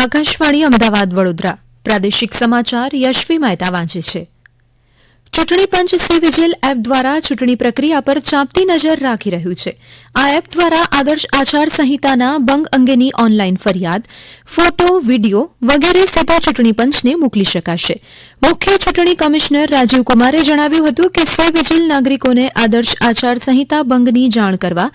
આકાશવાણી અમદાવાદ વડોદરા પ્રાદેશિક સમાચાર યશવી મહેતા વાંચે છે. ચૂંટણી પંચ સી વિજિલ એપ દ્વારા ચૂંટણી પ્રક્રિયા પર ચાંપતી નજર રાખી રહ્યું છે. આ એપ દ્વારા આદર્શ આચાર સંહિતાના ભંગ અંગેની ઓનલાઈન ફરિયાદ, ફોટો, વિડીયો વગેરે સીધા ચૂંટણી પંચને મોકલી શકાશે. મુખ્ય ચૂંટણી કમિશનર રાજીવ કુમારે જણાવ્યું હતું કે સી વિજિલ નાગરિકોને આદર્શ આચાર સંહિતા ભંગની જાણ કરવા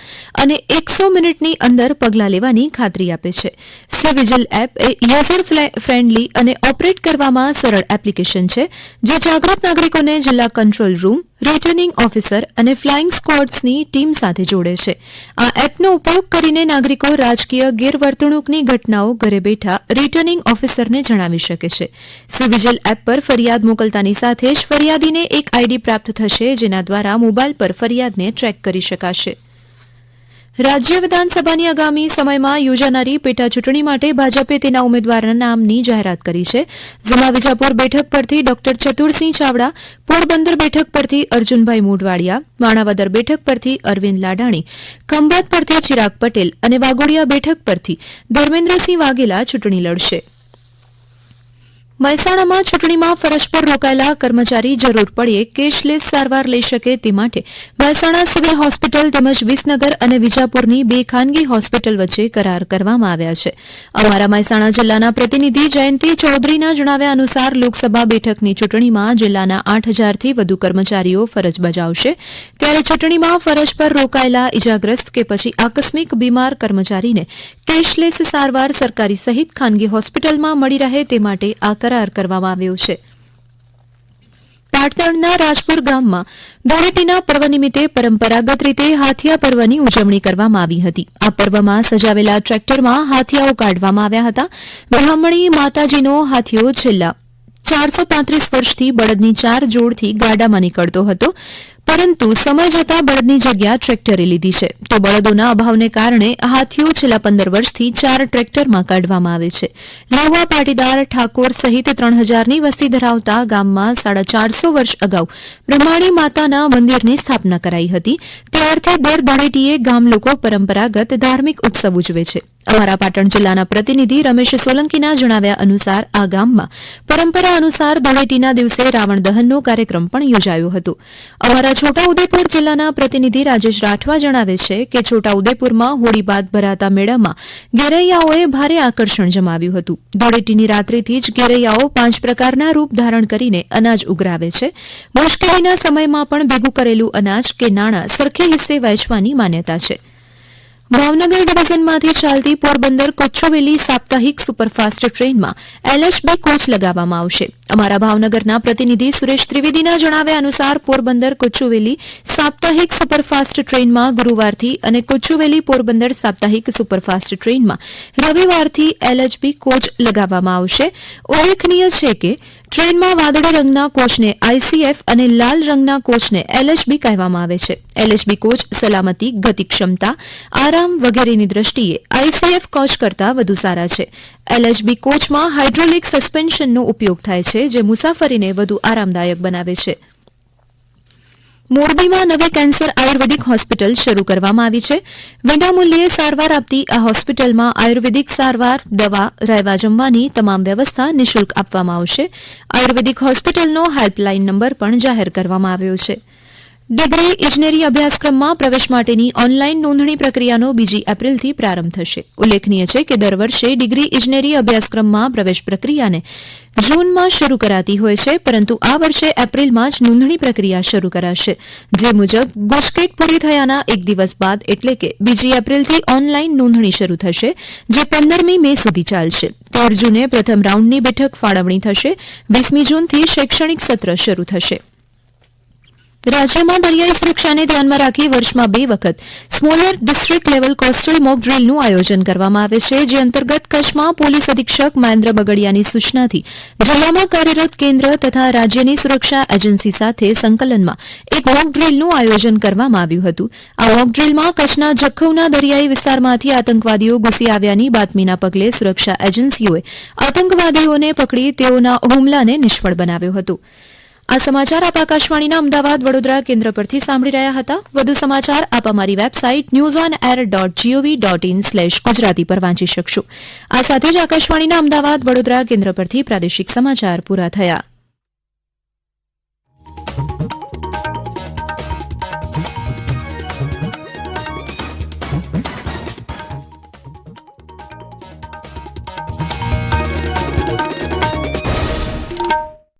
અને 100 મિનિટની અંદર પગલાં લેવાની ખાતરી આપે છે. સી વિજિલ એપ એ યુઝર ફ્રેન્ડલી અને ઓપરેટ કરવામાં સરળ એપ્લિકેશન છે, જે જાગૃત નાગરિકોને જિલ્લા કંટ્રોલ રૂમ, રિટર્નિંગ ઓફિસર અને ફ્લાઇંગ સ્ક્વોડ્સની ટીમ સાથે જોડે છે. આ એપનો ઉપયોગ કરીને નાગરિકો રાજકીય ગેરવર્તણૂકની ઘટનાઓ ઘરે બેઠા રિટર્નિંગ ઓફિસરને જણાવી શકે છે. સી વિજિલ એપ પર ફરિયાદ મોકલતાની સાથે જ ફરિયાદીને એક આઈડી પ્રાપ્ત થશે, જેના દ્વારા મોબાઈલ પર ફરિયાદને ટ્રેક કરી શકાશે. રાજ્ય વિધાનસભાની આગામી સમયમાં યોજાનારી પેટા ચૂંટણી માટે ભાજપે તેના ઉમેદવારના નામની જાહેરાત કરી છે, જેમાં વિજાપુર બેઠક પરથી ડોક્ટર ચતુરસિંહ ચાવડા, પોરબંદર બેઠક પરથી અર્જુનભાઈ મોઢવાડિયા, માણાવદર બેઠક પરથી અરવિંદ લાડાણી, ખંભાત પરથી ચિરાગ પટેલ અને વાઘોડિયા બેઠક પરથી ધર્મેન્દ્રસિંહ વાઘેલા ચૂંટણી લડશે. મહેસાણામાં ચૂંટણીમાં ફરજ પર રોકાયેલા કર્મચારી જરૂર પડ્યે કેશલેસ સારવાર લઈ શકે તે માટે મહેસાણા સિવિલ હોસ્પિટલ તેમજ વિસનગર અને વિજાપુરની 2 ખાનગી હોસ્પિટલ વચ્ચે કરાર કરવામાં આવ્યા છે. અમારા મહેસાણા જિલ્લાના પ્રતિનિધિ જયંતિ ચૌધરીના જણાવ્યા અનુસાર લોકસભા બેઠકની ચૂંટણીમાં જિલ્લાના 8000થી વધુ કર્મચારીઓ ફરજ બજાવશે, ત્યારે ચૂંટણીમાં ફરજ પર રોકાયેલા ઇજાગ્રસ્ત કે પછી આકસ્મિક બીમાર કર્મચારીને કેશલેસ સારવાર સરકારી સહિત ખાનગી હોસ્પિટલમાં મળી રહે તે માટે આ કરાર કરવામાં આવ્યો છે. પાટણના રાજપુર ગામમાં ધૂળેટીના પર્વ નિમિત્તે પરંપરાગત રીતે હાથિયા પર્વની ઉજવણી કરવામાં આવી હતી. આ પર્વમાં સજાવેલા ટ્રેક્ટરમાં હાથિયાઓ કાઢવામાં આવ્યા હતા. બ્રાહ્મણી માતાજીનો હાથિયો છેલ્લા 435 વર્ષથી બળદની 4 જોડથી ગાડામાં નીકળતો હતો, પરંતુ સમય જતાં બળદની જગ્યા ટ્રેક્ટરે લીધી છે. તો બળદોના અભાવને કારણે હાથીઓ છેલ્લા 15 વર્ષથી 4 ટ્રેક્ટરમાં કાઢવામાં આવે છે. લાવા પાટીદાર ઠાકોર સહિત 3000ની વસ્તી ધરાવતા ગામમાં 450 વર્ષ અગાઉ બ્રહ્માણી માતાના મંદિરની સ્થાપના કરાઈ હતી. ત્યારથી દર ધૂળેટીએ ગામ લોકો પરંપરાગત ધાર્મિક ઉત્સવ ઉજવે છે. અમારા પાટણ જિલ્લાના પ્રતિનિધિ રમેશ સોલંકીના જણાવ્યા અનુસાર આ ગામમાં પરંપરા અનુસાર ધૂળેટીના દિવસે રાવણ દહનનો કાર્યક્રમ પણ યોજાયો હતો. અમારા છોટાઉદેપુર જિલ્લાના પ્રતિનિધિ રાજેશ રાઠવા જણાવે છે કે છોટાઉદેપુરમાં હોળી બાદ ભરાતા મેળામાં ગેરૈયાઓએ ભારે આકર્ષણ જમાવ્યું હતું. ધૂળેટીની રાત્રિથી જ ગેરૈયાઓ 5 પ્રકારના રૂપ ધારણ કરીને અનાજ ઉઘરાવે છે. મુશ્કેલીના સમયમાં પણ ભેગું કરેલું અનાજ કે નાણાં સરખે હિસ્સે વહેંચવાની માન્યતા છે. ભાવનગર ડિવિઝનમાંથી ચાલતી પોરબંદર કોચુવેલી સાપ્તાહિક સુપરફાસ્ટ ટ્રેનમાં LHB કોચ લગાવવામાં આવશે. અમારા ભાવનગરના પ્રતિનિધિ સુરેશ ત્રિવેદીના જણાવ્યા અનુસાર પોરબંદર કોચુવેલી સાપ્તાહિક સુપરફાસ્ટ ટ્રેનમાં ગુરુવારથી અને કોચુવેલી પોરબંદર સાપ્તાહિક સુપરફાસ્ટ ટ્રેનમાં રવિવારથી LHB કોચ લગાવવામાં આવશે. ઉલ્લેખનીય છે કે ટ્રેનમાં વાદળી રંગના કોચને ICF અને લાલ રંગના કોચને LHB કહેવામાં આવે છે. LHB કોચ સલામતી, ગતિ ક્ષમતા, આરામ વગેરેની દ્રષ્ટિએ ICF કોચ કરતાં વધુ સારા છે. LHB કોચમાં હાઇડ્રોલિક સસ્પેન્શનનો ઉપયોગ થાય છે, જે મુસાફરીને વધુ આરામદાયક બનાવે છે. મોરબીમાં નવી કેન્સર આયુર્વેદિક હોસ્પિટલ શરૂ કરવામાં આવી છે. વિનામૂલ્યે સારવાર આપતી આ હોસ્પિટલમાં આયુર્વેદિક સારવાર, દવા, રહેવા જમવાની તમામ વ્યવસ્થા નિઃશુલ્ક આપવામાં આવશે. આયુર્વેદિક હોસ્પિટલનો હેલ્પલાઇન નંબર પણ જાહેર કરવામાં આવ્યો છે. ડિગ્રી ઇજનેરી અભ્યાસક્રમમાં પ્રવેશ માટેની ઓનલાઈન નોંધણી પ્રક્રિયાનો 2 એપ્રિલથી પ્રારંભ થશે. ઉલ્લેખનીય છે કે દર વર્ષે ડિગ્રી ઇજનેરી અભ્યાસક્રમમાં પ્રવેશ પ્રક્રિયાને જૂનમાં શરૂ કરાતી હોય છે, પરંતુ આ વર્ષે એપ્રિલમાં જ નોંધણી પ્રક્રિયા શરૂ કરાશે. જે મુજબ ગુજકેટ પૂરી થયાના 1 દિવસ બાદ એટલે કે 2 એપ્રિલથી ઓનલાઈન નોંધણી શરૂ થશે, જે 15મી મે સુધી ચાલશે. 13 જૂને પ્રથમ રાઉન્ડની બેઠક ફાળવણી થશે. 20મી જૂનથી શૈક્ષણિક સત્ર શરૂ થશે. રાજ્યમાં દરિયાઈ સુરક્ષાને ધ્યાનમાં રાખી વર્ષમાં 2 વખત smaller district level coastal mock ડ્રીલનું આયોજન કરવામાં આવે છે, જે અંતર્ગત કચ્છમાં પોલીસ અધિક્ષક મહેન્દ્ર બગડિયાની સૂચનાથી જિલ્લામાં કાર્યરત કેન્દ્ર તથા રાજ્યની સુરક્ષા એજન્સી સાથે સંકલનમાં એક મોક ડ્રીલનું આયોજન કરવામાં આવ્યું હતું. આ મોક ડ્રીલમાં કચ્છના જખૌના દરિયાઈ વિસ્તારમાંથી આતંકવાદીઓ ઘૂસી આવ્યાની બાતમીના પગલે સુરક્ષા એજન્સીઓએ આતંકવાદીઓને પકડી તેઓના હુમલાને નિષ્ફળ બનાવ્યો હતો. આ સમાચાર આપ આકાશવાણીના અમદાવાદ વડોદરા કેન્દ્ર પરથી સાંભળી રહ્યા હતા. વધુ સમાચાર આપ અમારી વેબસાઇટ newsonair.gov.in/ગુજરાતી પર વાંચી શકશો. આ સાથે જ આકાશવાણીના અમદાવાદ વડોદરા કેન્દ્ર પરથી પ્રાદેશિક સમાચાર પૂરા થયા.